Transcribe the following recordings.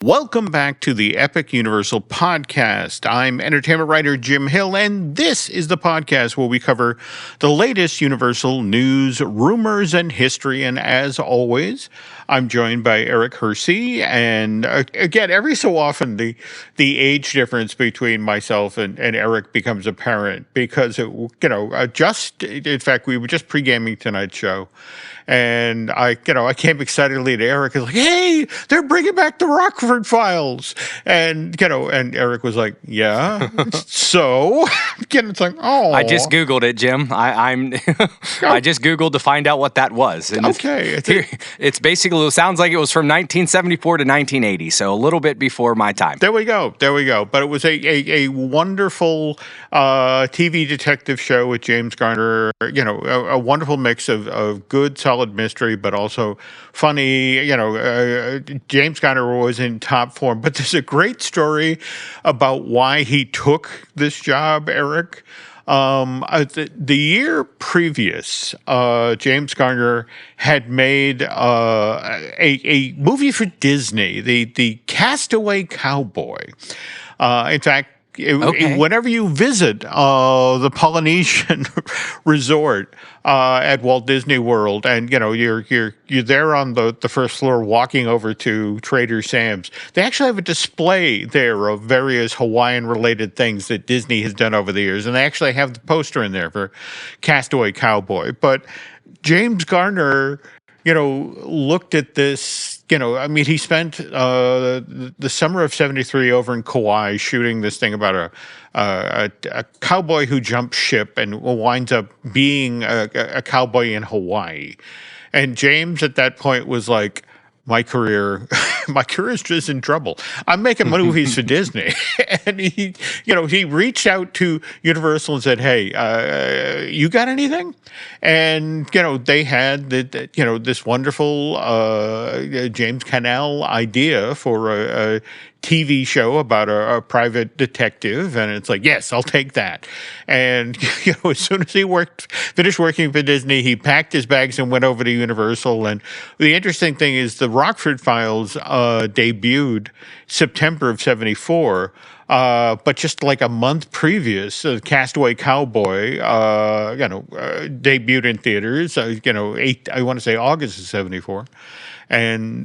Welcome back to the Epic Universal Podcast. I'm entertainment writer Jim Hill, and this is the podcast where we cover the latest Universal news, rumors, and history. And as always, I'm joined by Eric Hersey. And again, every so often, the age difference between myself and Eric becomes apparent because, in fact, we were just pre-gaming tonight's show. And I came excitedly to Eric and like, hey, they're bringing back the Rockford Files. And, and Eric was like, yeah. So, it's like, oh. I just Googled it, Jim. I just Googled to find out what that was. And okay. It's basically, it sounds like it was from 1974 to 1980. So a little bit before my time. There we go. But it was a wonderful TV detective show with James Garner, a wonderful mix of good, solid mystery, but also funny. James Garner was in top form. But there's a great story about why he took this job, Eric. The year previous, James Garner had made a movie for Disney, the Castaway Cowboy. In fact, whenever you visit the Polynesian resort at Walt Disney World, and you're there on the first floor walking over to Trader Sam's, they actually have a display there of various Hawaiian related things that Disney has done over the years, and they actually have the poster in there for Castaway Cowboy. But James Garner, looked at this. He spent the summer of '73 over in Kauai shooting this thing about a cowboy who jumps ship and winds up being a cowboy in Hawaii. And James at that point was like, my career is just in trouble. I'm making movies for Disney. And he reached out to Universal and said, hey, you got anything? And, they had this wonderful James Cannell idea for a TV show about a private detective, and it's like, yes, I'll take that. And as soon as he finished working for Disney, he packed his bags and went over to Universal. And the interesting thing is, the Rockford Files debuted September of '74. But just like a month previous, Castaway Cowboy, debuted in theaters. I want to say August of '74. And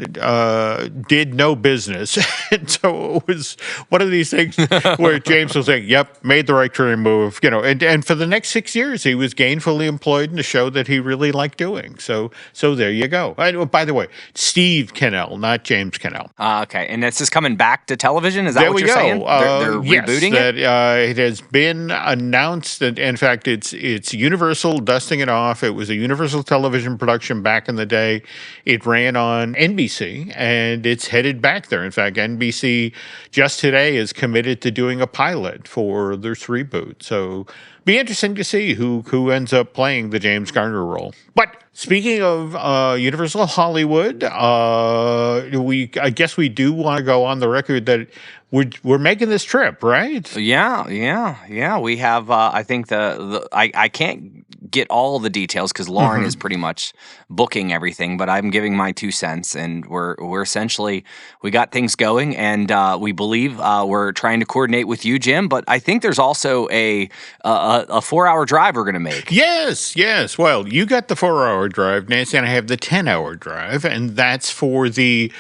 did no business. And so it was one of these things where James was saying, yep, made the right career move. And for the next 6 years, he was gainfully employed in a show that he really liked doing. So there you go. By the way, Steve Cannell, not James Cannell. Okay, and this is coming back to television? Is that what you're saying? They're rebooting it? It has been announced that, in fact, it's Universal dusting it off. It was a Universal television production back in the day. It ran on NBC, and it's headed back there. In fact, NBC just today is committed to doing a pilot for this reboot. So be interesting to see who ends up playing the James Garner role. But speaking of Universal Hollywood, I guess we do want to go on the record that we're making this trip, right? Yeah. We have. I think I can't get all the details because Lauren is pretty much booking everything, but I'm giving my 2 cents, and we're essentially, we got things going, and we believe we're trying to coordinate with you, Jim. But I think there's also a 4-hour drive we're going to make. Yes. Well, you got the 4-hour drive, Nancy, and I have the 10-hour drive, and that's for the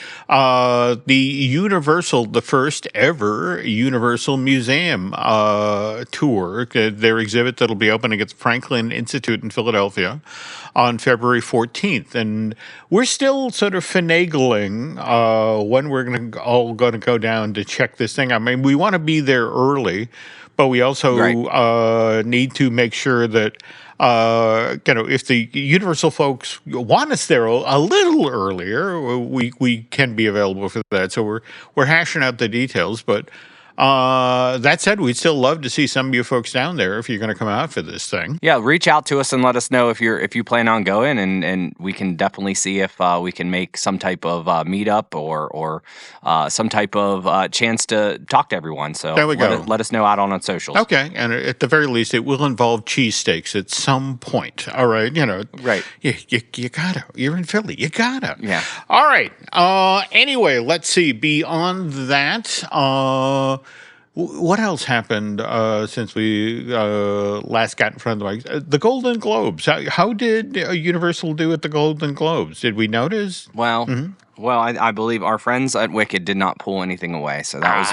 Universal, the first ever Universal Museum tour. Their exhibit that'll be opening at the Franklin Institute in Philadelphia on February 14th. And we're still sort of finagling when we're all going to go down to check this thing. I mean, we want to be there early, but we also need to make sure that if the Universal folks want us there a little earlier, we can be available for that. So we're hashing out the details, but That said, we'd still love to see some of you folks down there if you're going to come out for this thing. Yeah, reach out to us and let us know if you plan on going, and we can definitely see if we can make some type of meetup or some type of chance to talk to everyone. So there we go. Let us know out on socials. Okay, and at the very least, it will involve cheesesteaks at some point. All right, Right. You gotta. You're in Philly. You gotta. Yeah. All right. Anyway, let's see. Beyond that, what else happened since we last got in front of the mic? The Golden Globes. How did Universal do at the Golden Globes? Did we notice? Well, I believe our friends at Wicked did not pull anything away, so that was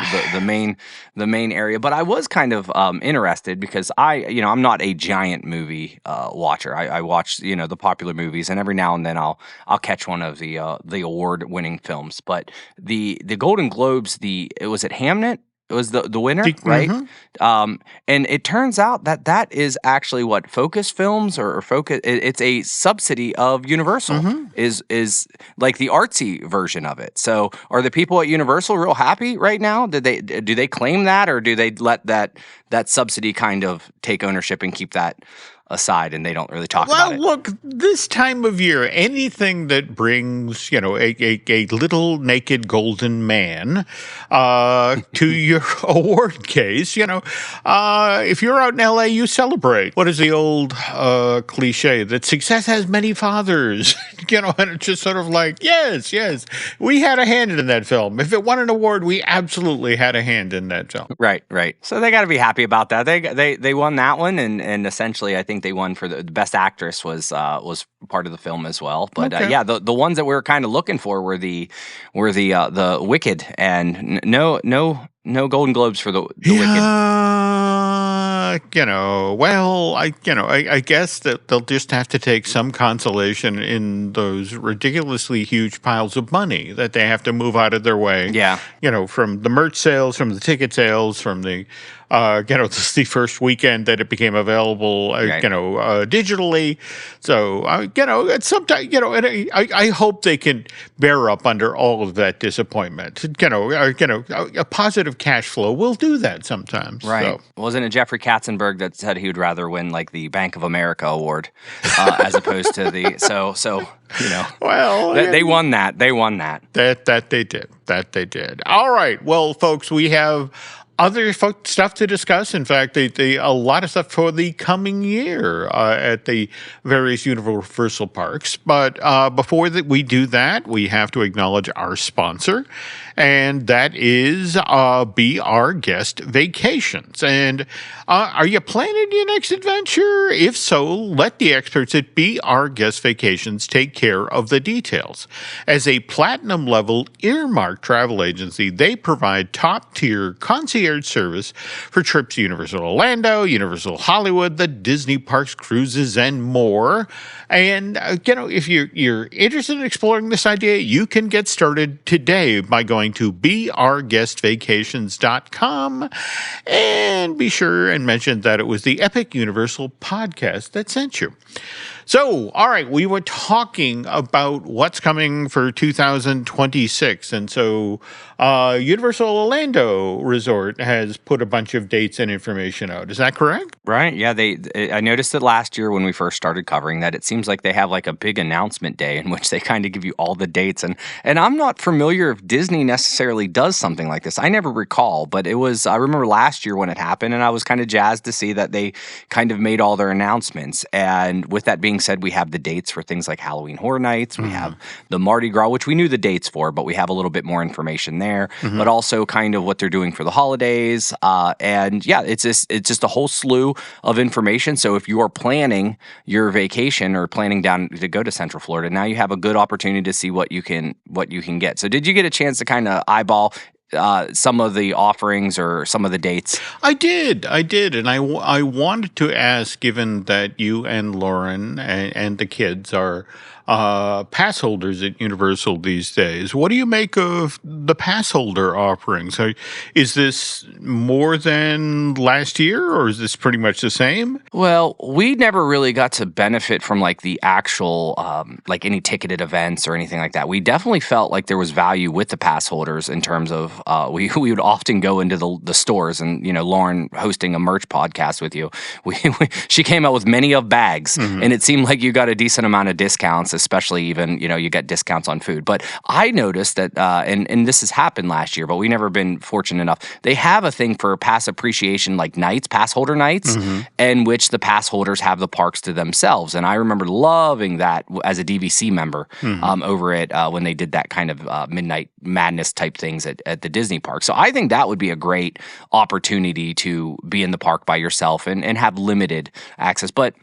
the main area. But I was kind of interested because I'm not a giant movie watcher. I watch the popular movies, and every now and then I'll catch one of the award winning films. But the Golden Globes, it was at Hamnet. It was the winner, right? Mm-hmm. And it turns out that is actually what Focus Films or Focus. It's a subsidy of Universal. Mm-hmm. Is like the artsy version of it. So are the people at Universal real happy right now? Do they claim that, or do they let that subsidy kind of take ownership and keep that aside, and they don't really talk about it? Well, look, this time of year, anything that brings, a little naked golden man to your award case, if you're out in L.A., you celebrate. What is the old cliche that success has many fathers? And it's just sort of like, yes, we had a hand in that film. If it won an award, we absolutely had a hand in that film. Right. So they got to be happy about that. They won that one, and essentially, I think they won for the best actress was part of the film as well. But okay. The ones that we were kind of looking for were the Wicked, and no Golden Globes for the Wicked. I guess that they'll just have to take some consolation in those ridiculously huge piles of money that they have to move out of their way. Yeah. From the merch sales, from the ticket sales, from the this is the first weekend that it became available, right. Digitally. So, sometimes, and I hope they can bear up under all of that disappointment. A positive cash flow will do that sometimes. Right. So. Wasn't it Jeffrey Katzenberg that said he would rather win like the Bank of America award as opposed to the Well, they won that. They won that. That they did. That they did. All right. Well, folks, we have other stuff to discuss. In fact, a lot of stuff for the coming year at the various Universal parks. But before we do that, we have to acknowledge our sponsor, and that is Be Our Guest Vacations. And are you planning your next adventure? If so, let the experts at Be Our Guest Vacations take care of the details. As a platinum-level earmarked travel agency, they provide top-tier concierge service for trips to Universal Orlando, Universal Hollywood, the Disney parks, cruises, and more. And, if you're interested in exploring this idea, you can get started today by going to beourguestvacations.com and be sure and mention that it was the Epic Universal podcast that sent you. So, all right, we were talking about what's coming for 2026. And so Universal Orlando Resort has put a bunch of dates and information out. Is that correct? Right. Yeah. I noticed that last year when we first started covering that, it seems like they have like a big announcement day in which they kind of give you all the dates. And I'm not familiar if Disney necessarily does something like this. I never recall, but I remember last year when it happened, and I was kind of jazzed to see that they kind of made all their announcements. And with that being said, we have the dates for things like Halloween Horror Nights. We have the Mardi Gras, which we knew the dates for, but we have a little bit more information there. But also kind of what they're doing for the holidays. And yeah, it's just a whole slew of information. So if you are planning your vacation or planning down to go to Central Florida, now you have a good opportunity to see what you can get. So did you get a chance to kind of eyeball some of the offerings or some of the dates? I did. And I wanted to ask, given that you and Lauren and the kids are pass holders at Universal these days. What do you make of the pass holder offerings? Is this more than last year, or is this pretty much the same? Well, we never really got to benefit from like the actual like any ticketed events or anything like that. We definitely felt like there was value with the pass holders in terms of we would often go into the stores, and Lauren hosting a merch podcast with you, she came out with many of bags, and it seemed like you got a decent amount of discounts, especially even you get discounts on food. But I noticed that and this has happened last year, but we never been fortunate enough. They have a thing for pass appreciation like nights, pass holder nights, in which the pass holders have the parks to themselves. And I remember loving that as a DVC member over at when they did that kind of midnight madness type things at the Disney park. So I think that would be a great opportunity to be in the park by yourself and have limited access. But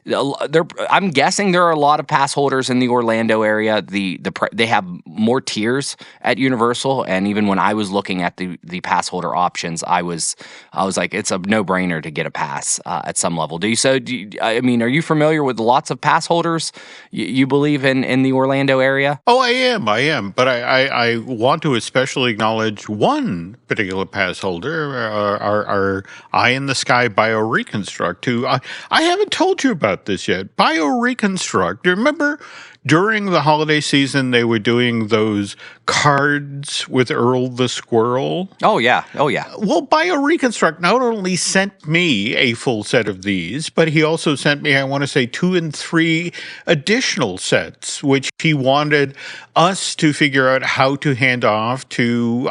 I'm guessing there are a lot of pass holders in the Orlando area. They have more tiers at Universal, and even when I was looking at the pass holder options, I was like, it's a no-brainer to get a pass at some level. I mean, are you familiar with lots of pass holders? You believe in the Orlando area? Oh, I am. But I want to especially acknowledge one particular pass holder, our Eye in the Sky Bioreconstruct, who I haven't told you about this yet. Bioreconstruct. Do you remember during the holiday season they were doing those cards with Earl the Squirrel? Oh yeah. Well, Bioreconstruct not only sent me a full set of these, but he also sent me, I want to say, 2 and 3 additional sets, which he wanted us to figure out how to hand off to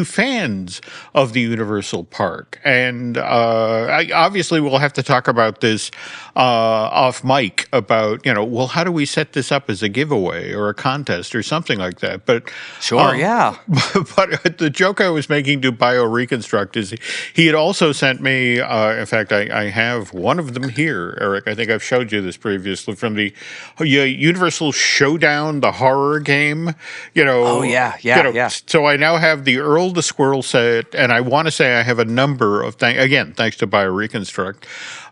fans of the Universal Park. And obviously we'll have to talk about this off mic about, well, how do we set this up as a giveaway or a contest or something like that? But sure, yeah. But the joke I was making to Bioreconstruct is he had also sent me, in fact, I have one of them here, Eric. I think I've showed you this previously, from the Universal Showdown, the horror game. Oh, yeah. So I now have the Earl the Squirrel set, and I want to say I have a number of things, thanks to Bioreconstruct,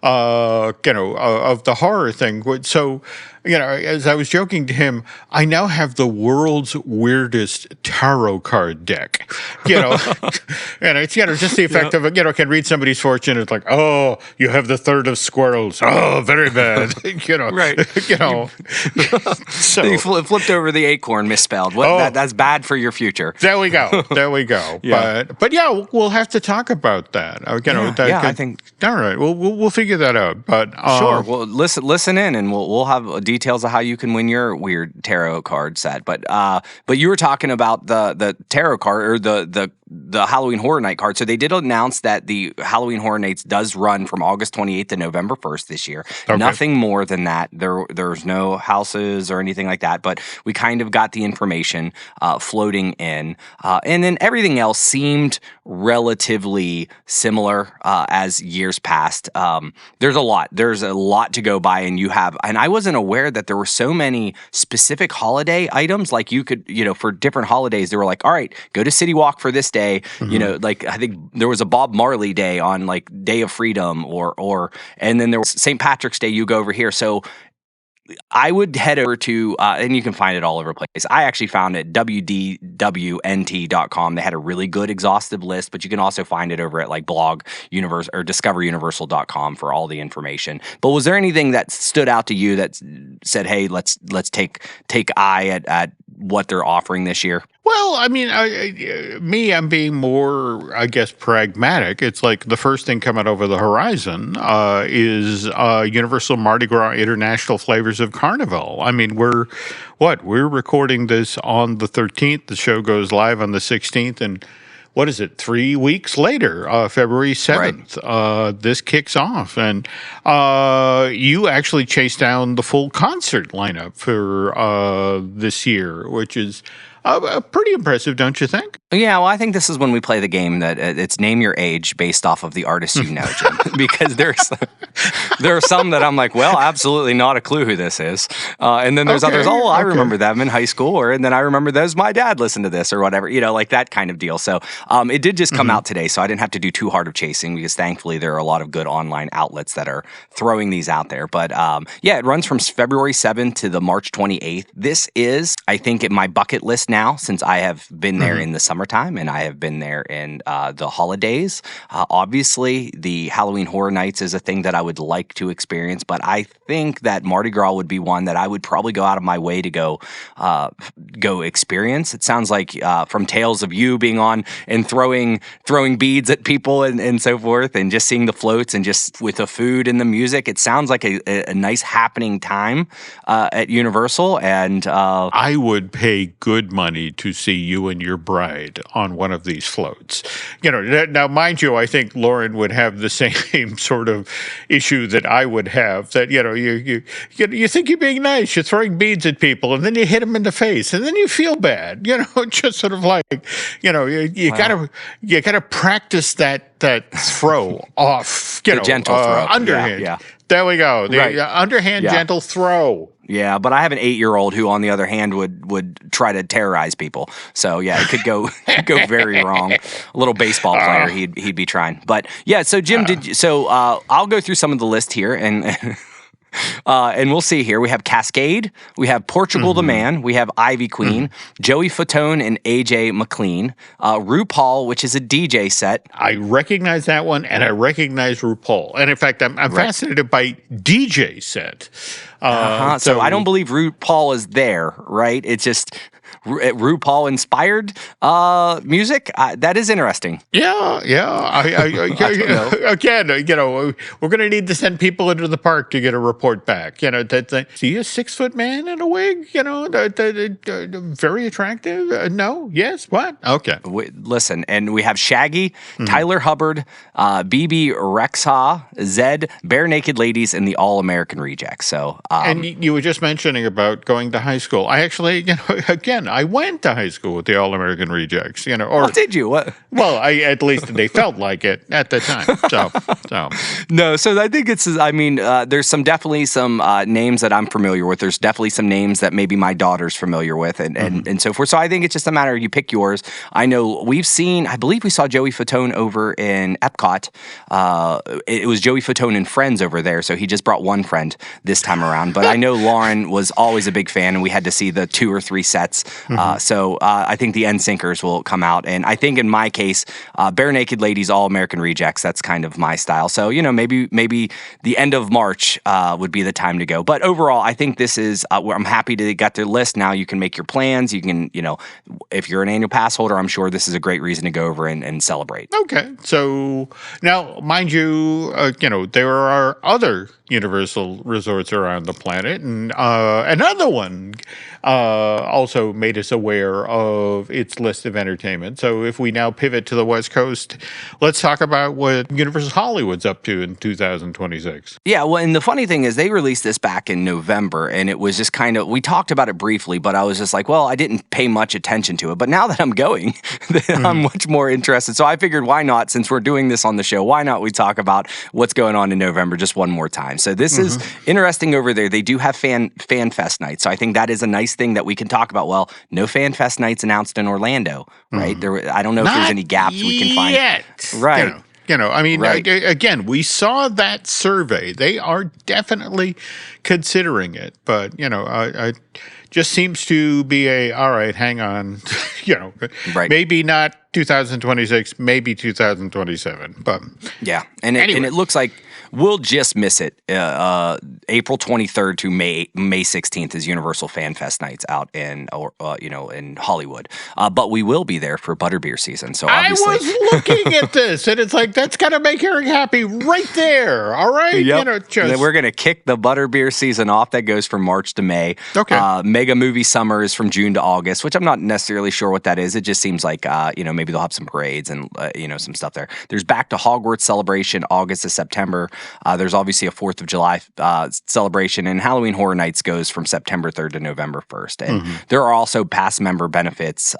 of the horror thing. So, as I was joking to him, I now have the world's weirdest tarot card deck, and it's, just the effect of, can read somebody's fortune. It's like, oh, you have the third of squirrels. Oh, very bad. Right. So you flipped over the acorn misspelled. That's bad for your future. There we go. Yeah. But yeah, we'll have to talk about that. I think. All right. We'll figure that out. But sure. Well, listen in, and we'll have details of how you can win your weird tarot card set. But you were talking about the tarot card, or the Halloween Horror Night card. So they did announce that the Halloween Horror Nights does run from August 28th to November 1st this year. Okay. Nothing more than that. There's no houses or anything like that, but we kind of got the information floating in. And then everything else seemed relatively similar as years past. There's a lot to go by, and I wasn't aware that there were so many specific holiday items. Like you could, for different holidays, they were like, all right, go to City Walk for this day. Like I think there was a Bob Marley day on like Day of Freedom, and then there was St. Patrick's Day. You go over here. So I would head over to, and you can find it all over the place. I actually found it wdwnt.com. They had a really good exhaustive list, but you can also find it over at like blog universe or discoveruniversal.com for all the information. But was there anything that stood out to you that said, hey, let's take eye at what they're offering this year? Well, I mean, I'm being more, I guess, pragmatic. It's like the first thing coming over the horizon is Universal Mardi Gras International Flavors of Carnival. I mean, we're recording this on the 13th. The show goes live on the 16th, and what is it, 3 weeks later, February 7th, right. This kicks off. And you actually chased down the full concert lineup for this year, which is Pretty impressive, don't you think? Yeah, well, I think this is when we play the game that it's name your age based off of the artist you know, Jim. Because there are some that I'm like, well, absolutely not a clue who this is. And then there's others, I remember them in high school, and then I remember those my dad listened to this or whatever, like that kind of deal. So it did just come out today, so I didn't have to do too hard of chasing because thankfully there are a lot of good online outlets that are throwing these out there. But yeah, it runs from February 7th to the March 28th. This is, I think, in my bucket list now since I have been there in the summertime and I have been there in the holidays. Obviously, the Halloween Horror Nights is a thing that I would like to experience, but I think that Mardi Gras would be one that I would probably go out of my way to go experience. It sounds like from tales of you being on and throwing beads at people and so forth, and just seeing the floats and just with the food and the music, it sounds like a nice happening time at Universal. And I would pay good money to see you and your bride on one of these floats. Now, mind you, I think Lauren would have the same sort of issue that I would have. That you think you're being nice, you're throwing beads at people, and then you hit them in the face, and then you feel bad. Just sort of like, you gotta practice that throw off. The gentle throw, underhand. Yeah. There we go. The underhand gentle throw. Yeah, but I have an 8-year-old who, on the other hand, would try to terrorize people. So yeah, it could go very wrong. A little baseball player, he'd be trying. But yeah, so Jim, I'll go through some of the list here and. And we'll see here. We have Cascade. We have Portugal the Man. We have Ivy Queen, Joey Fatone and AJ McLean. RuPaul, which is a DJ set. I recognize that one, and I recognize RuPaul. And in fact, I'm fascinated by DJ set. So I don't believe RuPaul is there, right? It's just RuPaul inspired music. That is interesting. Yeah. Again, we're going to need to send people into the park to get a report back. See a 6-foot man in a wig. Very attractive. No. Yes. What? Okay. Listen, and we have Shaggy, Tyler Hubbard, BB Rexha, Zed, Bare Naked Ladies, and the All American Rejects. So, and you were just mentioning about going to high school. I actually, again, I went to high school with the All American Rejects. Or did you? What? Well, at least they felt like it at the time. So no. So I think it's. I mean, there's definitely some names that I'm familiar with. There's definitely some names that maybe my daughter's familiar with, and so forth. So I think it's just a matter of you pick yours. I know I believe we saw Joey Fatone over in Epcot. It was Joey Fatone and friends over there, so he just brought one friend this time around. But I know Lauren was always a big fan, and we had to see the 2 or 3 sets. So I think the NSYNCers will come out, and I think in my case, Bare Naked Ladies, All American Rejects. That's kind of my style. So maybe the end of March would be the time to go. But overall, I think this is. I'm happy to get their list. Now you can make your plans. You can, if you're an annual pass holder, I'm sure this is a great reason to go over and celebrate. Okay, so now, mind you, there are other Universal resorts around the planet, and another one also made us aware of its list of entertainment. So if we now pivot to the West Coast, let's talk about what Universal Hollywood's up to in 2026. Yeah, well, and the funny thing is they released this back in November, and it was just kind of, we talked about it briefly, but I was just like, well, I didn't pay much attention to it. But now that I'm going, I'm much more interested. So I figured, why not, since we're doing this on the show, why not we talk about what's going on in November just one more time. So this is interesting over there. They do have fan fest nights. So I think that is a nice thing that we can talk about. Well, no fan fest nights announced in Orlando, right? I don't know if there's any gaps we can find. Yet. Right. Again, we saw that survey. They are definitely considering it, but I just seems to be all right, hang on, maybe not 2026, maybe 2027, but yeah, and it looks like we'll just miss it. April 23rd to May 16th is Universal Fan Fest nights out in Hollywood. But we will be there for butterbeer season. So obviously, I was looking at this, and it's like that's gotta make Eric happy right there. All right, yep. We're gonna kick the butterbeer season off. That goes from March to May. Okay. Mega Movie Summer is from June to August, which I'm not necessarily sure what that is. It just seems like maybe they'll have some parades and some stuff there. There's Back to Hogwarts Celebration August to September. There's obviously a 4th of July celebration, and Halloween Horror Nights goes from September 3rd to November 1st. And there are also past member benefits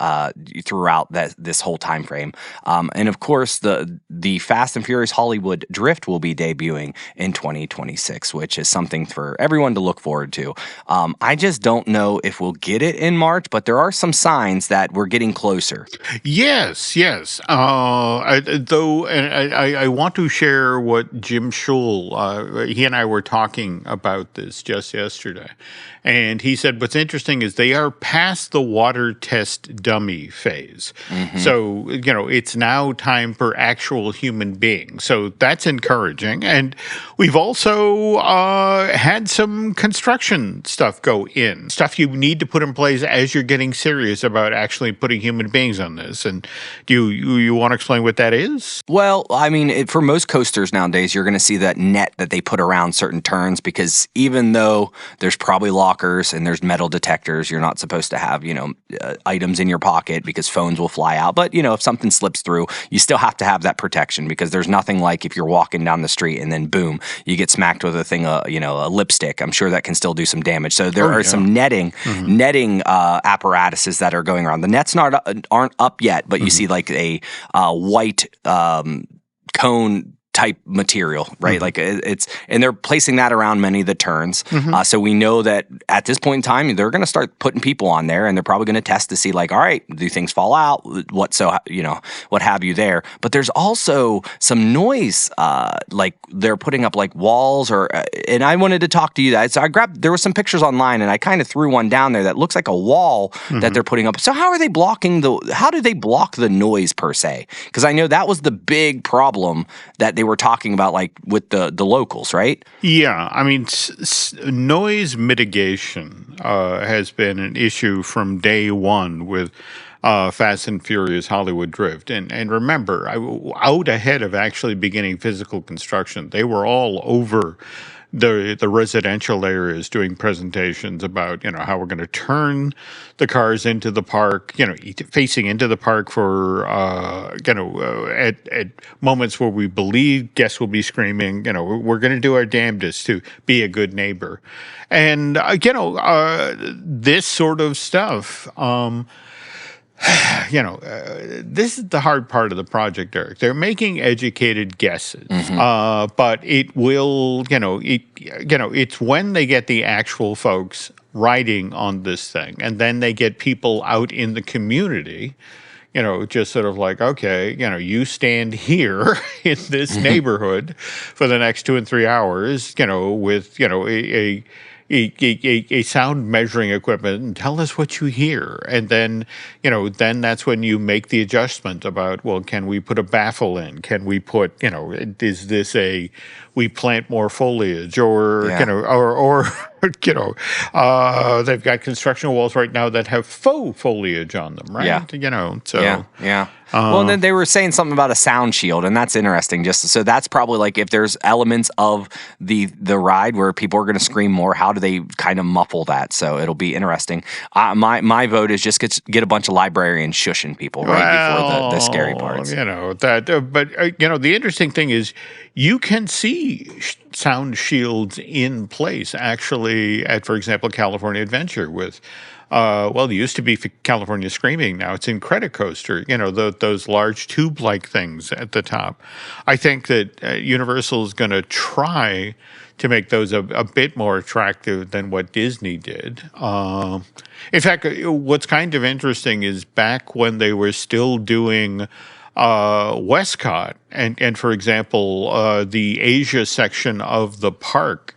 throughout this whole time frame. And of course, the Fast and Furious Hollywood Drift will be debuting in 2026, which is something for everyone to look forward to. I just don't know if we'll get it in March, but there are some signs that we're getting closer. Yes. I want to share what Jim Schul, he and I were talking about this just yesterday. And he said what's interesting is they are past the water test dummy phase. So, it's now time for actual human beings. So that's encouraging. And we've also had some construction stuff go in, stuff you need to put in place as you're getting serious about actually putting human beings on this. And do you want to explain what that is? Well, I mean, for most coasters nowadays, you're going to see that net that they put around certain turns, because even though there's probably lockers and there's metal detectors, you're not supposed to have, items in your pocket because phones will fly out. But, if something slips through, you still have to have that protection, because there's nothing like if you're walking down the street and then boom, you get smacked with a thing, a lipstick. I'm sure that can still do some damage. So there are some netting apparatuses that are going around. The nets aren't up yet, but you see like a white cone type material, right? Like and they're placing that around many of the turns. So we know that at this point in time, they're going to start putting people on there, and they're probably going to test to see like, all right, do things fall out? What have you there? But there's also some noise, like they're putting up like walls and I wanted to talk to you guys. So there were some pictures online, and I kind of threw one down there that looks like a wall that they're putting up. So how do they block the noise per se? Because I know that was the big problem that they were talking about, like with the locals, right? Yeah, I mean, noise mitigation has been an issue from day one with Fast and Furious Hollywood Drift. And remember, out ahead of actually beginning physical construction, they were all over the residential areas doing presentations about, how we're going to turn the cars into the park, facing into the park for, at moments where we believe guests will be screaming, we're going to do our damnedest to be a good neighbor. And, this sort of stuff, this is the hard part of the project, Eric. They're making educated guesses, but it will, it's when they get the actual folks riding on this thing, and then they get people out in the community, just sort of like, okay, you stand here in this neighborhood for the next 2 and 3 hours, with, a sound measuring equipment, and tell us what you hear. And then, then that's when you make the adjustment about, well, can we put a baffle in? Can we put, is this we plant more foliage, or, they've got construction walls right now that have faux foliage on them, right? Yeah. Well, and then they were saying something about a sound shield, and that's interesting. So that's probably like if there's elements of the ride where people are going to scream more, how do they kind of muffle that? So it'll be interesting. My vote is just get a bunch of librarians shushing people before the scary parts. The interesting thing is you can see sound shields in place actually at, for example, California Adventure with. It used to be for California Screaming. Now it's in Credit Coaster, those large tube-like things at the top. I think that Universal is going to try to make those a bit more attractive than what Disney did. In fact, what's kind of interesting is back when they were still doing Westcott, and for example, the Asia section of the park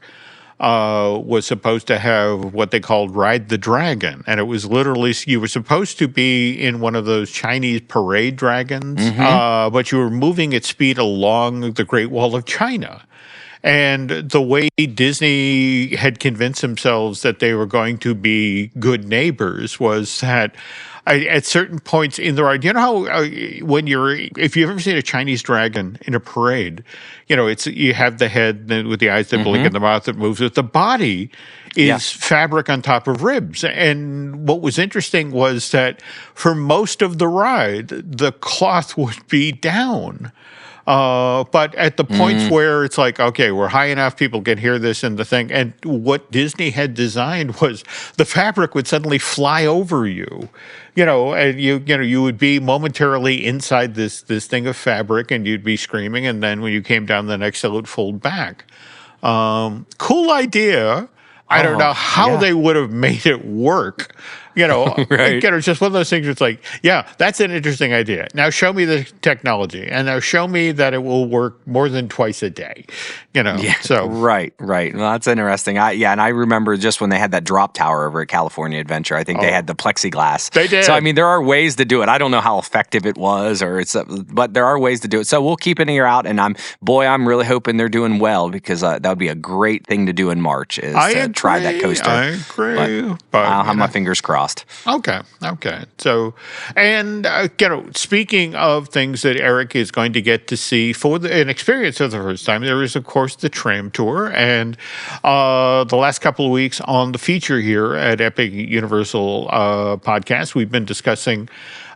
was supposed to have what they called Ride the Dragon. And it was literally, you were supposed to be in one of those Chinese parade dragons, but you were moving at speed along the Great Wall of China. And the way Disney had convinced themselves that they were going to be good neighbors was that at certain points in the ride, how if you've ever seen a Chinese dragon in a parade, you have the head with the eyes that blink and the mouth that moves. But the body is fabric on top of ribs. And what was interesting was that for most of the ride, the cloth would be down. But at the points where it's like, okay, we're high enough, people can hear this in the thing. And what Disney had designed was the fabric would suddenly fly over you, and you would be momentarily inside this thing of fabric, and you'd be screaming, and then when you came down the next hill, it would fold back. Cool idea. I don't know how they would have made it work. Right. It's just one of those things where it's like, yeah, that's an interesting idea. Now show me the technology, and now show me that it will work more than twice a day. Yeah, So right. Well, that's interesting. And I remember just when they had that drop tower over at California Adventure, I think they had the plexiglass. They did. So I mean, there are ways to do it. I don't know how effective it was, but there are ways to do it. So we'll keep an ear out, and I'm really hoping they're doing well, because that would be a great thing to do in March is to try that coaster. I agree. But I'll have my fingers crossed. Okay. So, and speaking of things that Eric is going to get to see for an experience for the first time, there is, of course, the tram tour, and the last couple of weeks on the feature here at Epic Universal Podcast, we've been discussing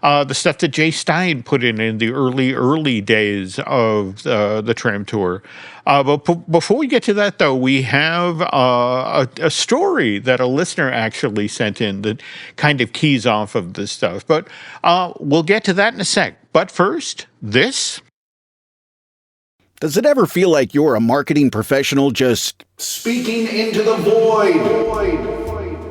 the stuff that Jay Stein put in the early days of the tram tour. But before we get to that, though, we have a story that a listener actually sent in that kind of keys off of this stuff. But we'll get to that in a sec. But first, this. Does it ever feel like you're a marketing professional just speaking into the void?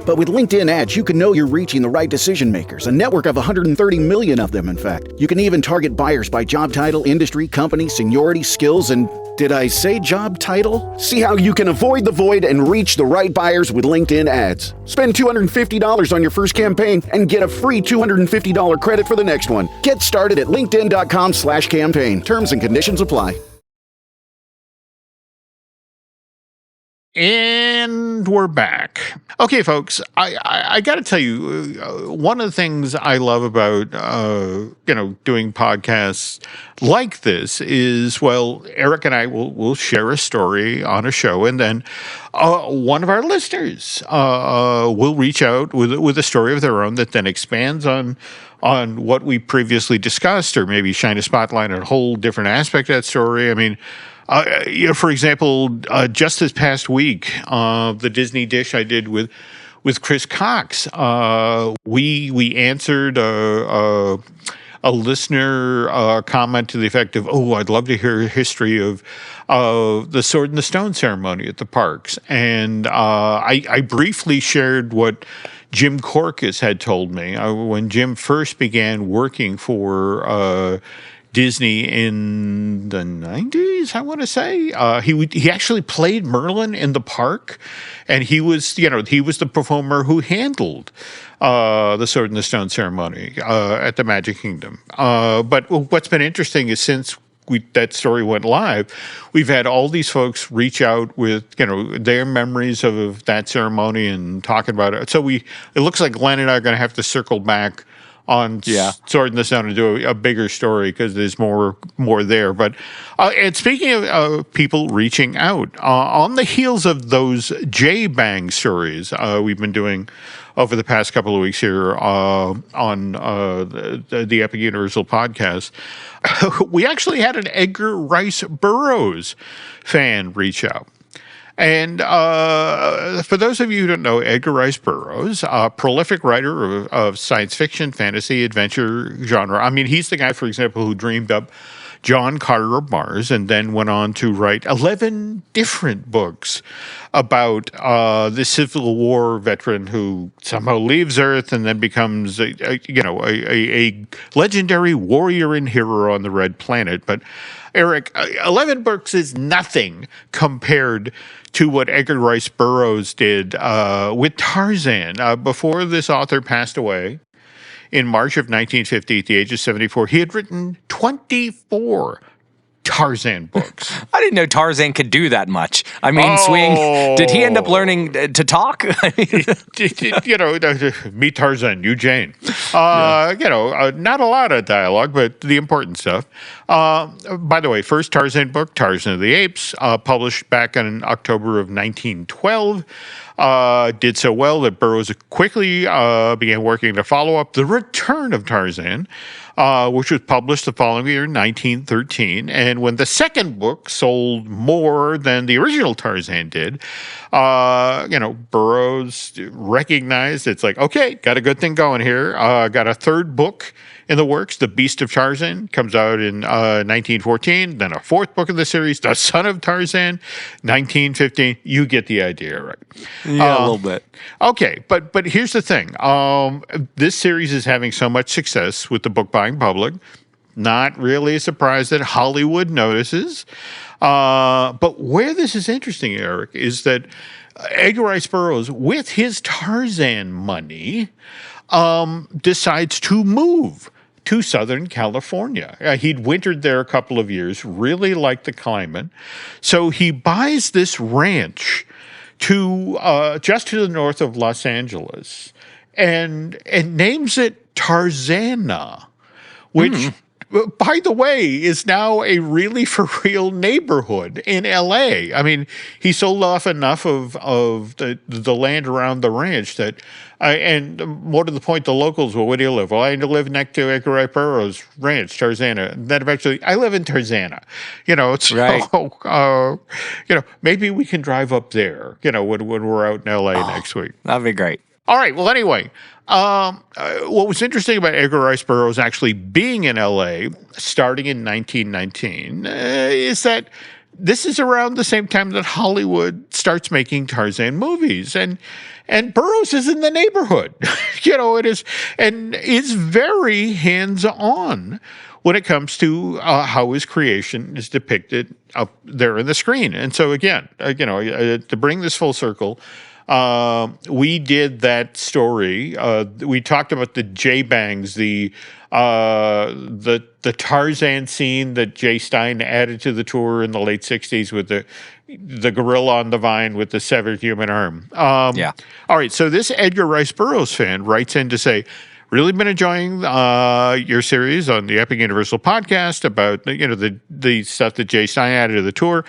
But with LinkedIn ads, you can know you're reaching the right decision makers, a network of 130 million of them, in fact. You can even target buyers by job title, industry, company, seniority, skills, and did I say job title? See how you can avoid the void and reach the right buyers with LinkedIn ads. Spend $250 on your first campaign and get a free $250 credit for the next one. Get started at linkedin.com/campaign. Terms and conditions apply. And we're back. Okay, folks, I got to tell you, one of the things I love about, doing podcasts like this is, well, Eric and I will share a story on a show, and then one of our listeners will reach out with a story of their own that then expands on what we previously discussed, or maybe shine a spotlight on a whole different aspect of that story. I mean, for example, just this past week, the Disney Dish I did with Chris Cox, we answered a listener comment to the effect of, I'd love to hear a history of the Sword in the Stone ceremony at the parks. And I briefly shared what Jim Corcus had told me when Jim first began working for Disney in the 90s, I want to say. He actually played Merlin in the park, and he was the performer who handled the Sword in the Stone ceremony at the Magic Kingdom. But what's been interesting is since that story went live, we've had all these folks reach out with their memories of that ceremony and talking about it. So it looks like Glenn and I are going to have to circle back on Sword in the Stone and do a bigger story because there's more there. But and speaking of people reaching out, on the heels of those J-Bang stories we've been doing over the past couple of weeks here on the Epic Universal podcast, we actually had an Edgar Rice Burroughs fan reach out. And for those of you who don't know, Edgar Rice Burroughs, a prolific writer of science fiction, fantasy, adventure genre. I mean, he's the guy, for example, who dreamed up John Carter of Mars and then went on to write 11 different books about the Civil War veteran who somehow leaves Earth and then becomes a legendary warrior and hero on the Red Planet. But Eric, 11 books is nothing compared to what Edgar Rice Burroughs did with Tarzan. Before this author passed away in March of 1950 at the age of 74, he had written 24 Tarzan books. I didn't know Tarzan could do that much. I mean, swing. Did he end up learning to talk? Meet Tarzan, you Jane. Not a lot of dialogue, but the important stuff. By the way, first Tarzan book, Tarzan of the Apes, published back in October of 1912. Did so well that Burroughs quickly began working to follow up The Return of Tarzan, which was published the following year, 1913. And when the second book sold more than the original Tarzan did, Burroughs recognized it's like, okay, got a good thing going here. Got a third book in the works, The Beast of Tarzan, comes out in 1914. Then a fourth book of the series, The Son of Tarzan, 1915. You get the idea, right? Yeah, a little bit. Okay, but here's the thing. This series is having so much success with the book buying public. Not really a surprise that Hollywood notices. But where this is interesting, Eric, is that Edgar Rice Burroughs, with his Tarzan money, decides to move to Southern California. He'd wintered there a couple of years, really liked the climate. So he buys this ranch just to the north of Los Angeles and names it Tarzana, which, by the way, is now a really for real neighborhood in LA. I mean, he sold off enough of the land around the ranch that, and more to the point, the locals, well, where do you live? Well, I live next to Edgar Rice Burroughs' ranch, Tarzana. And then eventually, I live in Tarzana. So, Right. Maybe we can drive up there, when we're out in LA next week. That'd be great. All right. Well, anyway, what was interesting about Edgar Rice Burroughs actually being in L.A. starting in 1919 is that this is around the same time that Hollywood starts making Tarzan movies, and Burroughs is in the neighborhood. It is, and is very hands-on when it comes to how his creation is depicted up there in the screen. And so again, to bring this full circle. We did that story. We talked about the J-Bangs, the Tarzan scene that Jay Stein added to the tour in the late 60s with the gorilla on the vine with the severed human arm. Yeah. All right. So this Edgar Rice Burroughs fan writes in to say, really been enjoying your series on the Epic Universal podcast about the stuff that Jay Stein added to the tour.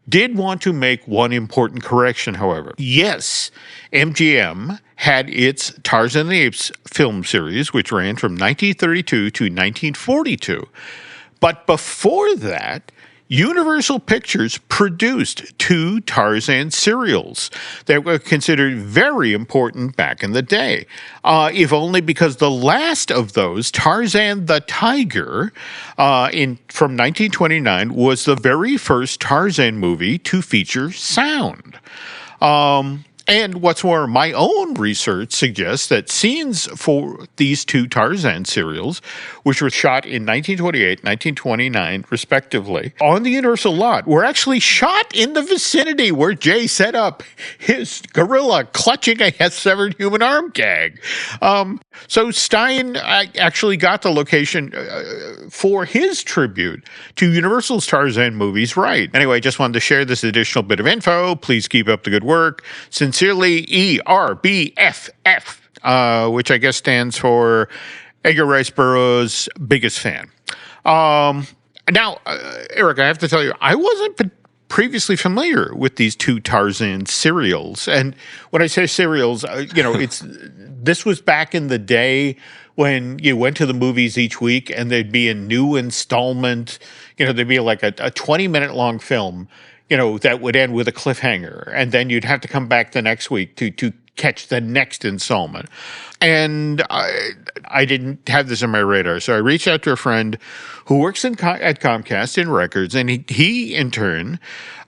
Did want to make one important correction, however. Yes, MGM had its Tarzan and the Apes film series, which ran from 1932 to 1942. But before that, Universal Pictures produced 2 Tarzan serials that were considered very important back in the day, if only because the last of those, Tarzan the Tiger, from 1929, was the very first Tarzan movie to feature sound. And what's more, my own research suggests that scenes for these 2 Tarzan serials, which were shot in 1928, 1929, respectively, on the Universal lot, were actually shot in the vicinity where Jay set up his gorilla clutching a severed human arm gag. So Stein actually got the location for his tribute to Universal's Tarzan movies right. Anyway, just wanted to share this additional bit of info. Please keep up the good work. Sincerely, ERBFF, which I guess stands for Edgar Rice Burroughs' biggest fan. Now, Eric, I have to tell you, I wasn't previously familiar with these 2 Tarzan serials. And when I say serials, this was back in the day when you went to the movies each week and there'd be a new installment, there'd be like a 20-minute long film, that would end with a cliffhanger. And then you'd have to come back the next week to catch the next installment. And I didn't have this on my radar. So I reached out to a friend who works at Comcast in records, and he in turn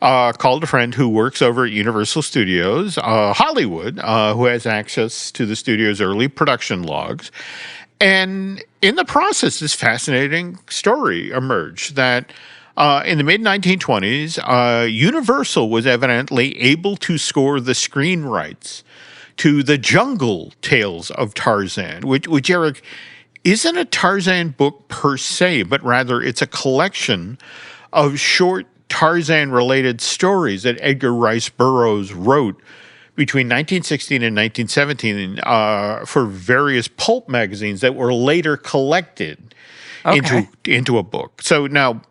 called a friend who works over at Universal Studios, Hollywood, who has access to the studio's early production logs. And in the process, this fascinating story emerged that in the mid-1920s, Universal was evidently able to score the screen rights to the Jungle Tales of Tarzan, which Eric, isn't a Tarzan book per se, but rather it's a collection of short Tarzan-related stories that Edgar Rice Burroughs wrote between 1916 and 1917 for various pulp magazines that were later collected into a book. So now,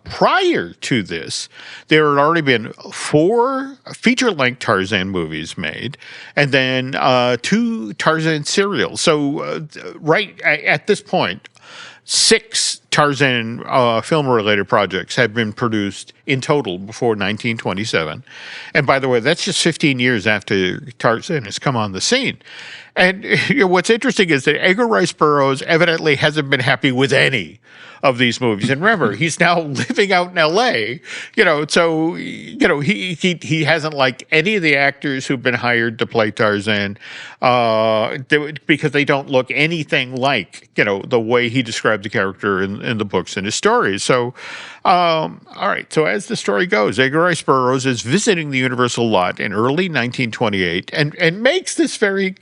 prior to this, there had already been 4 feature-length Tarzan movies made, and then 2 Tarzan serials. So right at this point, 6 Tarzan film-related projects have been produced in total before 1927. And by the way, that's just 15 years after Tarzan has come on the scene. And what's interesting is that Edgar Rice Burroughs evidently hasn't been happy with any of these movies. And remember, he's now living out in L.A., so, he hasn't liked any of the actors who've been hired to play Tarzan because they don't look anything like, the way he described the character in the books and his stories. So, all right. So as the story goes, Edgar Rice Burroughs is visiting the Universal lot in early 1928 and makes this very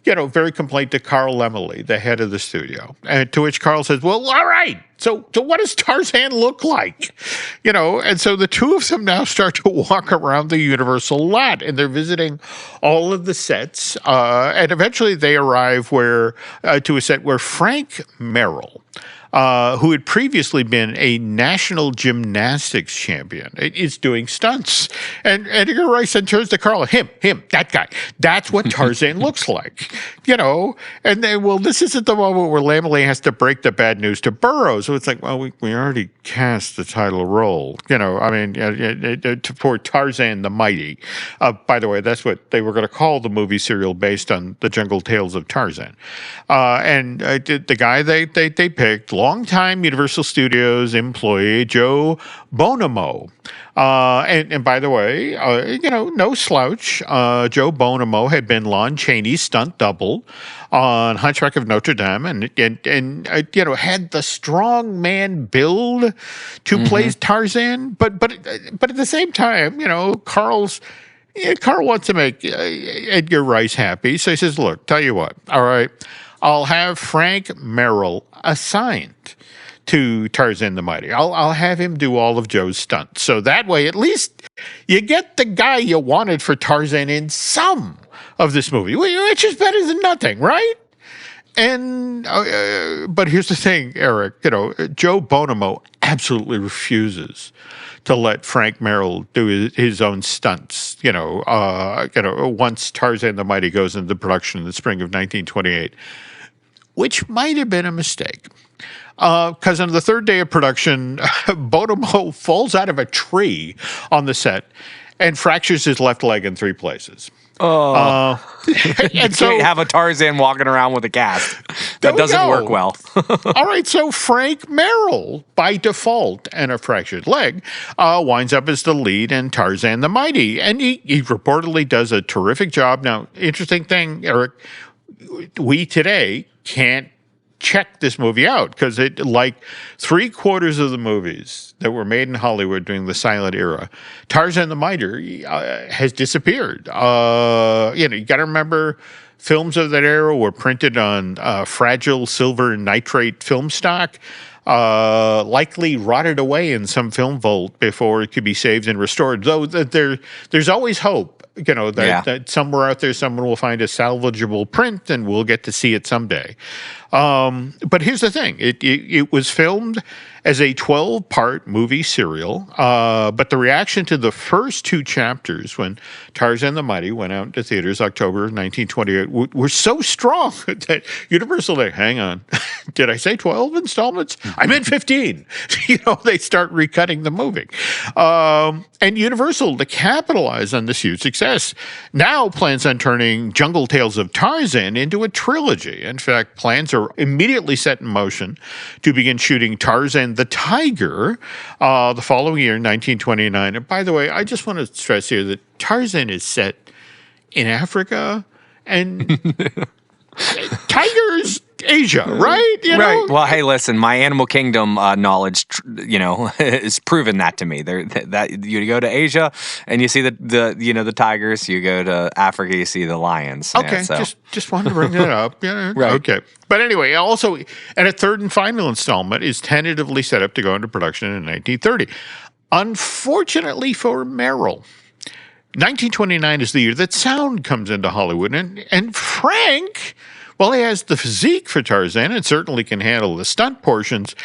complaint to Carl Laemmle, the head of the studio. And to which Carl says, well, all right, so what does Tarzan look like? And so the two of them now start to walk around the Universal lot, and they're visiting all of the sets. And eventually they arrive to a set where Frank Merrill, who had previously been a national gymnastics champion, is doing stunts. And Edgar Rice then turns to Carl, him, that guy. That's what Tarzan looks like, And then, well, this isn't the moment where Laemmle has to break the bad news to Burroughs. So it's like, well, we already cast the title role, for Tarzan the Mighty. By the way, that's what they were going to call the movie serial based on the Jungle Tales of Tarzan. And the guy they picked, longtime Universal Studios employee Joe Bonamo. And by the way, no slouch. Joe Bonamo had been Lon Chaney's stunt double on Hunchback of Notre Dame, and had the strong man build to play Tarzan. But at the same time, Carl wants to make Edgar Rice happy, so he says, "Look, tell you what, all right, I'll have Frank Merrill assigned to Tarzan the Mighty. I'll have him do all of Joe's stunts. So that way, at least you get the guy you wanted for Tarzan in some of this movie, which is better than nothing, right?" And but here's the thing, Eric. Joe Bonamo absolutely refuses to let Frank Merrill do his own stunts. Once Tarzan the Mighty goes into production in the spring of 1928, which might have been a mistake. Because on the third day of production, Bonamo falls out of a tree on the set and fractures his left leg in 3 places. And so you have a Tarzan walking around with a cast. That doesn't work well. All right, so Frank Merrill, by default, and a fractured leg, winds up as the lead in Tarzan the Mighty. And he reportedly does a terrific job. Now, interesting thing, Eric, we today can't check this movie out because like 3/4 of the movies that were made in Hollywood during the silent era, Tarzan the Mighty has disappeared. You got to remember, films of that era were printed on fragile silver nitrate film stock, likely rotted away in some film vault before it could be saved and restored. Though there's always hope. That somewhere out there someone will find a salvageable print and we'll get to see it someday. But here's the thing. It was filmed as a 12-part movie serial, but the reaction to the first 2 chapters when Tarzan the Mighty went out into theaters October 1928 were so strong that Universal, hang on, did I say 12 installments? I meant 15. They start recutting the movie. And Universal, to capitalize on this huge success, now plans on turning Jungle Tales of Tarzan into a trilogy. In fact, plans are immediately set in motion to begin shooting Tarzan the Tiger the following year, 1929. And by the way, I just want to stress here that Tarzan is set in Africa, and tigers Asia, right? Right. Well, hey, listen, my Animal Kingdom knowledge, is proven that to me. That you go to Asia and you see the tigers. You go to Africa, you see the lions. Okay, just wanted to bring that up. Yeah, right. Okay. But anyway, also, and a third and final installment is tentatively set up to go into production in 1930. Unfortunately for Merrill, 1929 is the year that sound comes into Hollywood, and Frank, well, he has the physique for Tarzan and certainly can handle the stunt portions.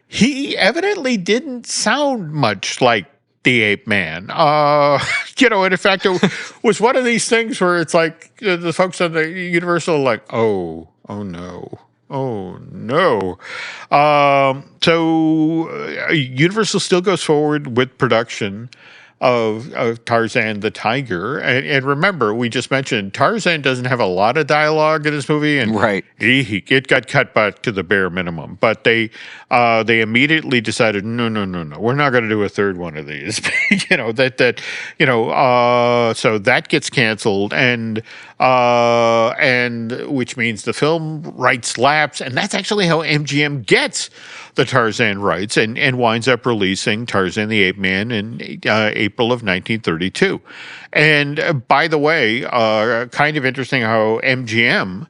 He evidently didn't sound much like the ape man. And in fact, it was one of these things where it's like the folks on the Universal are like, oh no. Oh, no. Universal still goes forward with production of Tarzan the Tiger. And remember, we just mentioned Tarzan doesn't have a lot of dialogue in this movie, and Right. it got cut back to the bare minimum. But they immediately decided, no, we're not going to do a third one of these. So that gets canceled, and which means the film rights lapse, and that's actually how MGM gets the Tarzan rights and winds up releasing Tarzan the Ape Man in April of 1932. And by the way, kind of interesting how MGM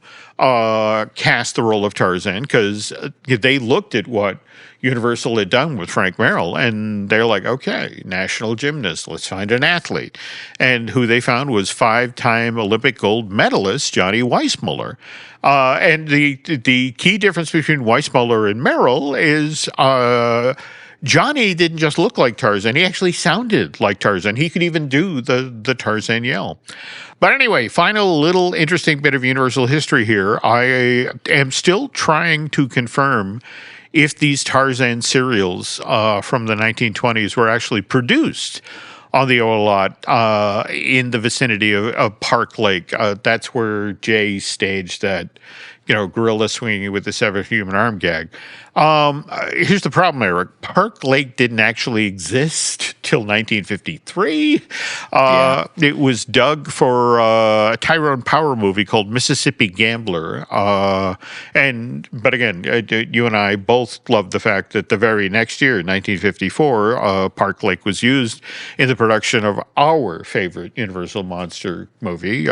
cast the role of Tarzan, because they looked at what Universal had done with Frank Merrill, and they're like, okay, national gymnast, let's find an athlete. And who they found was 5-time Olympic gold medalist Johnny Weissmuller. And the key difference between Weissmuller and Merrill is Johnny didn't just look like Tarzan, he actually sounded like Tarzan. He could even do the Tarzan yell. But anyway, final little interesting bit of Universal history here. I am still trying to confirm if these Tarzan serials from the 1920s were actually produced on the old lot in the vicinity of Park Lake. That's where Jay staged that, gorilla swinging with the severed human arm gag. Here's the problem, Eric. Park Lake didn't actually exist till 1953. It was dug for a Tyrone Power movie called Mississippi Gambler. But again, you and I both love the fact that the very next year, 1954, Park Lake was used in the production of our favorite Universal monster movie,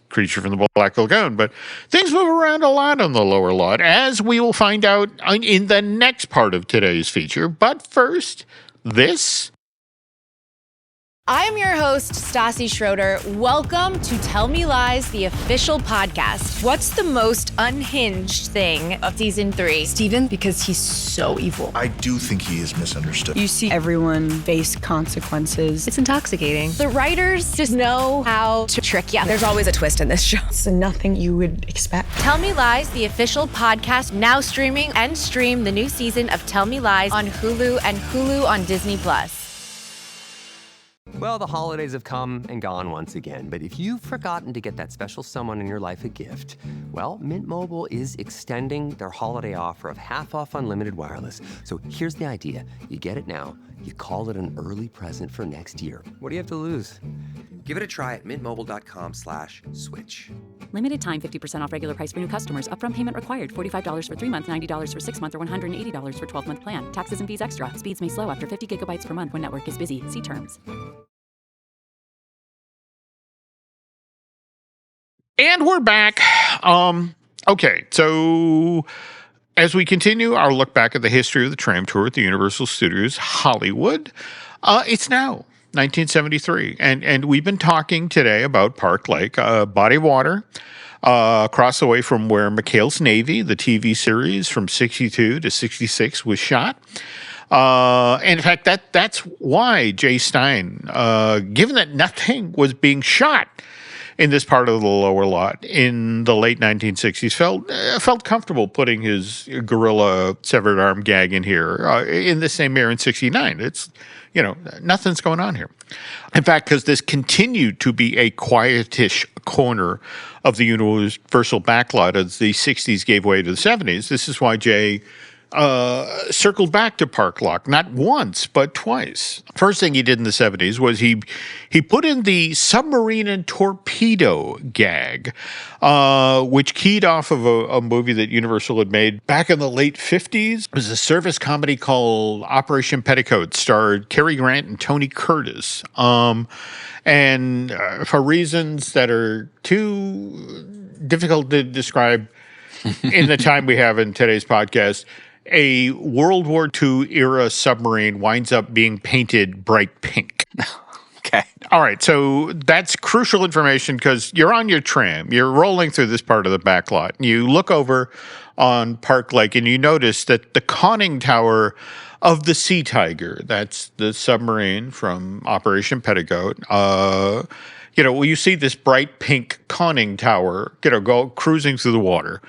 Creature from the Black Lagoon. But things move around a lot on the lower lot, as we will find out in the next part of today's feature. But first, this. I'm your host, Stassi Schroeder. Welcome to Tell Me Lies, the official podcast. What's the most unhinged thing of season 3? Steven, because he's so evil. I do think he is misunderstood. You see everyone face consequences. It's intoxicating. The writers just know how to trick you. There's always a twist in this show. It's nothing you would expect. Tell Me Lies, the official podcast, now streaming, and stream the new season of Tell Me Lies on Hulu and Hulu on Disney+. Well, the holidays have come and gone once again, but if you've forgotten to get that special someone in your life a gift, well, Mint Mobile is extending their holiday offer of half off unlimited wireless. So here's the idea. You get it now, you call it an early present for next year. What do you have to lose? Give it a try at mintmobile.com/switch. Limited time 50% off regular price for new customers. Upfront payment required. $45 for 3 months, $90 for 6 months, or $180 for 12-month plan. Taxes and fees extra. Speeds may slow after 50 gigabytes per month when network is busy. See terms. And we're back. Okay, so as we continue our look back at the history of the tram tour at the Universal Studios Hollywood, it's now 1973, and we've been talking today about Park Lake, a body of water across the way from where McHale's Navy, the TV series from 62 to 66, was shot. And in fact, that's why Jay Stein, given that nothing was being shot in this part of the lower lot in the late 1960s, felt comfortable putting his gorilla severed arm gag in here in the same year in 69. It's, nothing's going on here. In fact, because this continued to be a quietish corner of the Universal backlot as the 60s gave way to the 70s, this is why Jay circled back to Park Lake, not once, but twice. First thing he did in the 70s was he put in the submarine and torpedo gag, which keyed off of a movie that Universal had made back in the late 50s. It was a service comedy called Operation Petticoat, starred Cary Grant and Tony Curtis. And for reasons that are too difficult to describe in the time we have in today's podcast, a World War II era submarine winds up being painted bright pink. Okay. All right. So that's crucial information because you're on your tram. You're rolling through this part of the backlot. And you look over on Park Lake and you notice that the conning tower of the Sea Tiger, that's the submarine from Operation Petticoat, you see this bright pink conning tower, go cruising through the water,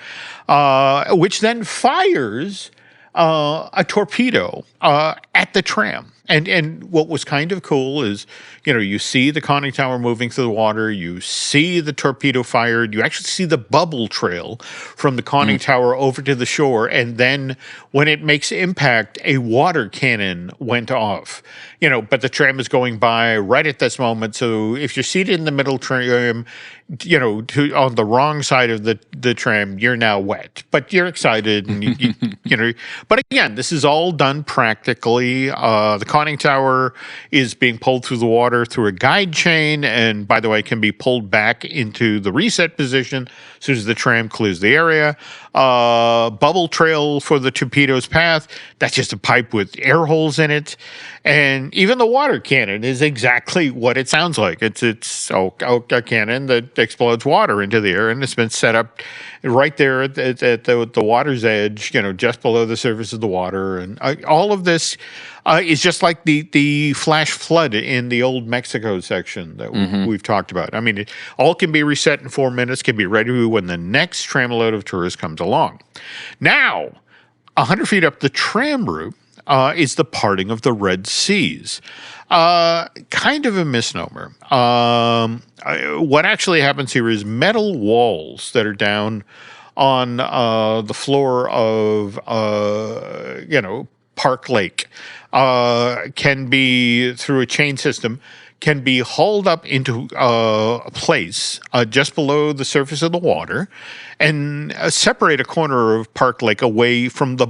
which then fires a torpedo at the tram. And what was kind of cool is, you see the conning tower moving through the water, you see the torpedo fired, you actually see the bubble trail from the conning tower over to the shore, and then when it makes impact, a water cannon went off. But the tram is going by right at this moment, so if you're seated in the middle tram, on the wrong side of the tram, you're now wet, but you're excited, and But again, this is all done practically. The conning tower is being pulled through the water through a guide chain, and by the way, can be pulled back into the reset position as soon as the tram clears the area. Bubble trail for the torpedo's path. That's just a pipe with air holes in it. And even the water cannon is exactly what it sounds like. It's a cannon that explodes water into the air, and it's been set up right there at the water's edge, just below the surface of the water. And all of this is just like the flash flood in the old Mexico section that we've talked about. I mean, it all can be reset in 4 minutes, can be ready when the next tramload of tourists comes along. Now, 100 feet up the tram route is the parting of the Red Seas. Kind of a misnomer. What actually happens here is metal walls that are down on the floor of, Park Lake can be, through a chain system, can be hauled up into a place just below the surface of the water and separate a corner of Park Lake away from the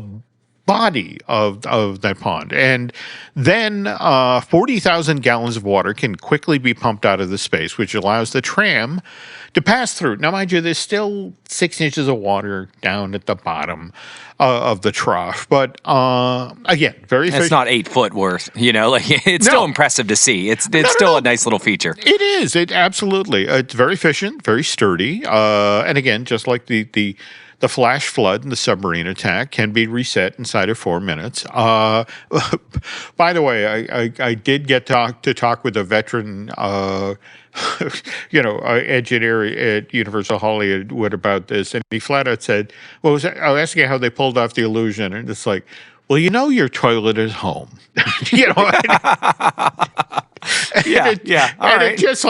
body of that pond. And then 40,000 gallons of water can quickly be pumped out of the space, which allows the tram to pass through. Now, mind you, there's still 6 inches of water down at the bottom of the trough. But again, very It's not 8 foot worth, it's still impressive to see. It's still a nice little feature. It is. It absolutely. It's very efficient, very sturdy. And again, just like the flash flood and the submarine attack can be reset inside of 4 minutes. By the way, I did get to talk with a veteran, engineer at Universal Hollywood about this, and he flat out said, I was asking how they pulled off the illusion, and it's like, well, your toilet is home. It just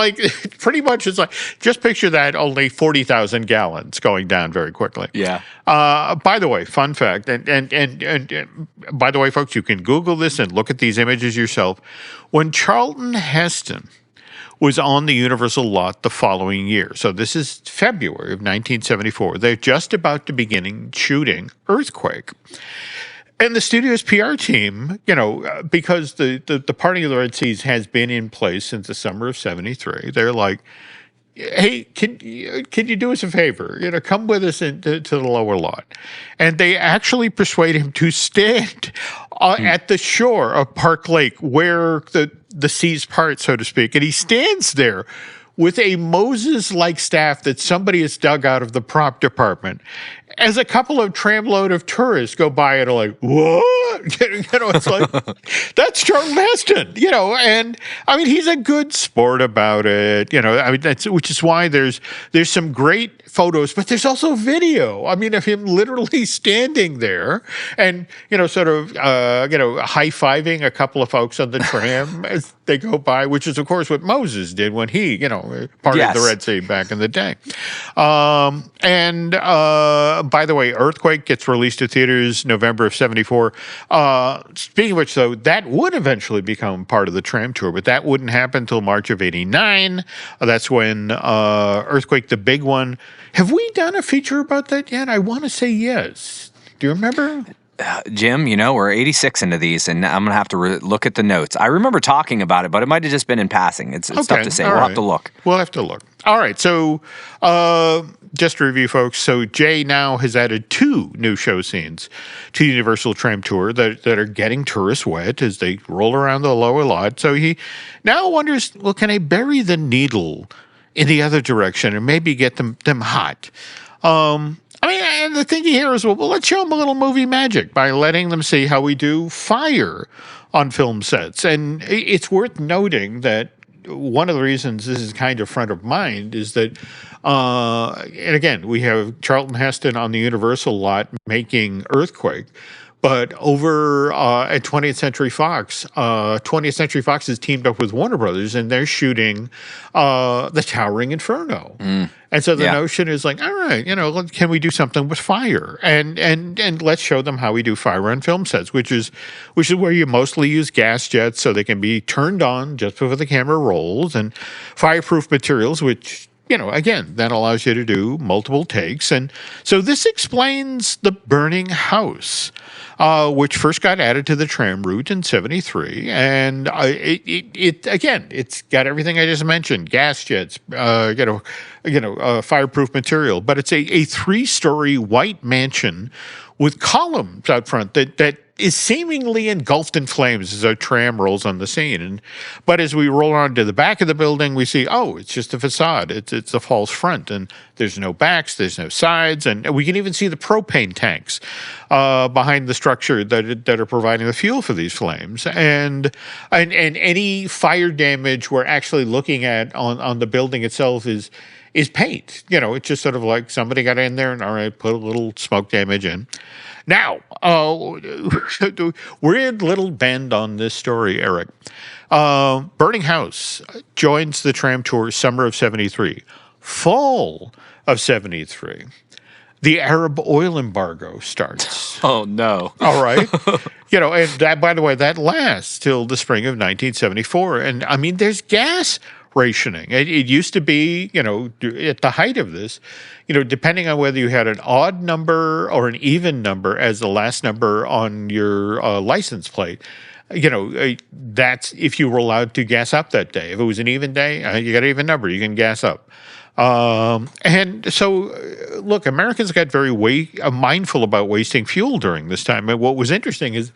pretty much it's like, just picture that, only 40,000 gallons going down very quickly. Yeah. By the way, fun fact, and by the way, folks, you can Google this and look at these images yourself. When Charlton Heston was on the Universal lot the following year, so this is February of 1974, they're just about to begin shooting Earthquake. And the studio's PR team, because the parting of the Red Seas has been in place since the summer of '73, they're like, hey, can you do us a favor? Come with us to the lower lot. And they actually persuade him to stand at the shore of Park Lake where the seas part, so to speak. And he stands there with a Moses-like staff that somebody has dug out of the prop department, as a couple of tramload of tourists go by and are like, what? It's like, that's Charlton Heston, and I mean, he's a good sport about it, which is why there's some great photos, but there's also video. I mean, of him literally standing there and, sort of, high-fiving a couple of folks on the tram as they go by, which is, of course, what Moses did when he, parted the Red Sea back in the day. By the way, Earthquake gets released to theaters November of '74. Speaking of which, though, that would eventually become part of the tram tour, but that wouldn't happen until March of '89. That's when Earthquake, the big one. Have we done a feature about that yet? I want to say yes. Do you remember? Jim, we're 86 into these, and I'm going to have to look at the notes. I remember talking about it, but it might have just been in passing. It's tough to say. We'll have to look. We'll have to look. All right, so just to review, folks, so Jay now has added 2 new show scenes to the Universal Tram Tour that are getting tourists wet as they roll around the lower lot. So he now wonders, well, can I bury the needle in the other direction and maybe get them hot? And the thinking here is, well, let's show them a little movie magic by letting them see how we do fire on film sets. And it's worth noting that one of the reasons this is kind of front of mind is that, and again, we have Charlton Heston on the Universal lot making Earthquake. But over at 20th Century Fox, 20th Century Fox has teamed up with Warner Brothers, and they're shooting The Towering Inferno. And so the notion is like, all right, can we do something with fire? And let's show them how we do fire on film sets, which is where you mostly use gas jets so they can be turned on just before the camera rolls, and fireproof materials, which again, that allows you to do multiple takes. And so this explains the burning house, which first got added to the tram route in 73. And it's got everything I just mentioned, gas jets, fireproof material. But it's a 3-story white mansion with columns out front that is seemingly engulfed in flames as a tram rolls on the scene. But as we roll on to the back of the building, we see, it's just a facade. It's a false front, and there's no backs, there's no sides, and we can even see the propane tanks behind the structure that are providing the fuel for these flames. And any fire damage we're actually looking at on the building itself is paint. It's just sort of like somebody got in there and, all right, put a little smoke damage in. Now, we're in Little Bend on this story, Eric. Burning House joins the tram tour summer of 73. Fall of 73. The Arab oil embargo starts. Oh, no. All right. And that, by the way, that lasts till the spring of 1974. And, I mean, there's gas rationing. It used to be, at the height of this, depending on whether you had an odd number or an even number as the last number on your license plate, that's if you were allowed to gas up that day. If it was an even day, you got an even number, you can gas up. And so, look, Americans got very mindful about wasting fuel during this time. And what was interesting is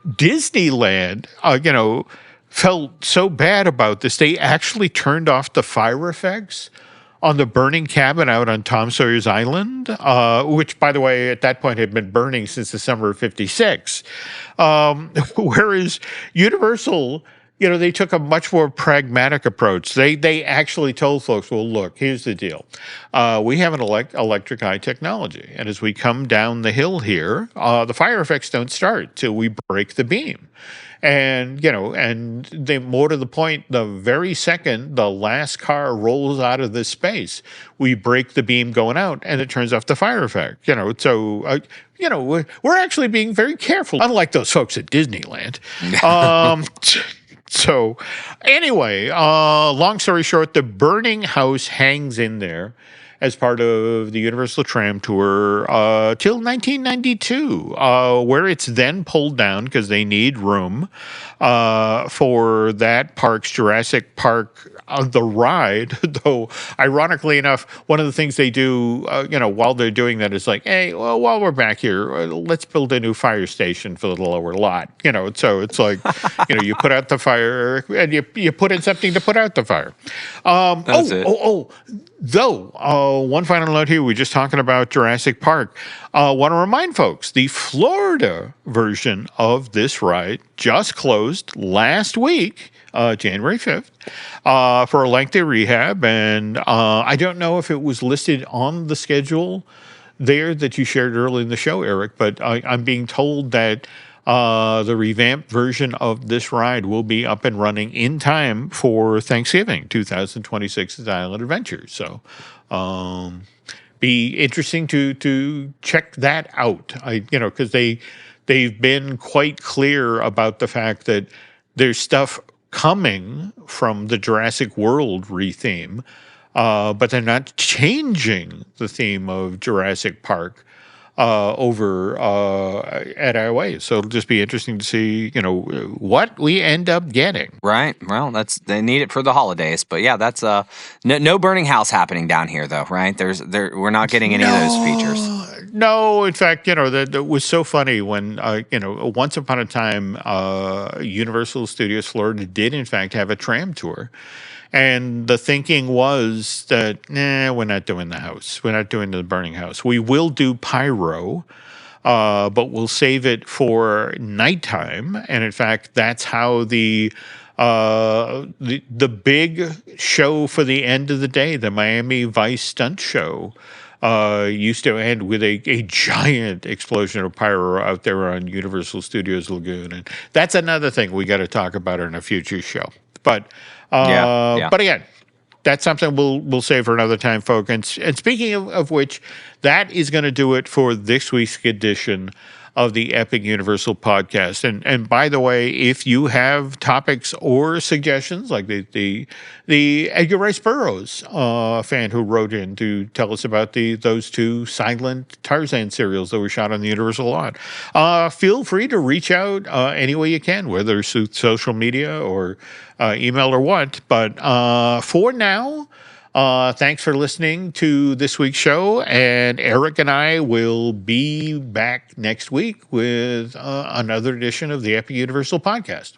Disneyland, felt so bad about this, they actually turned off the fire effects on the burning cabin out on Tom Sawyer's Island, which, by the way, at that point had been burning since the summer of 56. Whereas Universal, they took a much more pragmatic approach. They actually told folks, well, look, here's the deal. We have an electric eye technology. And as we come down the hill here, the fire effects don't start till we break the beam. And, and they, more to the point, the very second the last car rolls out of this space, we break the beam going out and it turns off the fire effect. So, we're actually being very careful, unlike those folks at Disneyland. So anyway, long story short, the burning house hangs in there as part of the Universal Tram Tour till 1992, where it's then pulled down because they need room for that park's Jurassic Park the ride. Though, ironically enough, one of the things they do, while they're doing that is like, hey, well, while we're back here, let's build a new fire station for the lower lot. So it's like, you put out the fire and you put in something to put out the fire. That's it. Though, one final note here, we're just talking about Jurassic Park. Want to remind folks, the Florida version of this ride just closed last week, January 5th, for a lengthy rehab. And I don't know if it was listed on the schedule there that you shared early in the show, Eric, but I'm being told that the revamped version of this ride will be up and running in time for Thanksgiving 2026's Island Adventure. So, be interesting to check that out. Because they've been quite clear about the fact that there's stuff coming from the Jurassic World retheme, but they're not changing the theme of Jurassic Park over at IOA. So it'll just be interesting to see, what we end up getting. Right. Well, they need it for the holidays, but yeah, that's no burning house happening down here though, right? We're not getting any of those features. No, in fact, that was so funny when once upon a time, Universal Studios Florida did in fact have a tram tour. And the thinking was that, we're not doing the house. We're not doing the burning house. We will do pyro, but we'll save it for nighttime. And in fact, that's how the the big show for the end of the day, the Miami Vice stunt show, used to end with a giant explosion of pyro out there on Universal Studios Lagoon, and that's another thing we got to talk about in a future show. But but again, that's something we'll save for another time, folks. And speaking of which, that is going to do it for this week's edition of the Epic Universal Podcast. And by the way, if you have topics or suggestions, like the Edgar Rice Burroughs fan who wrote in to tell us about those two silent Tarzan serials that were shot on the Universal lot, feel free to reach out any way you can, whether it's through social media or email or what. But for now, thanks for listening to this week's show, and Eric and I will be back next week with another edition of the Epic Universal Podcast.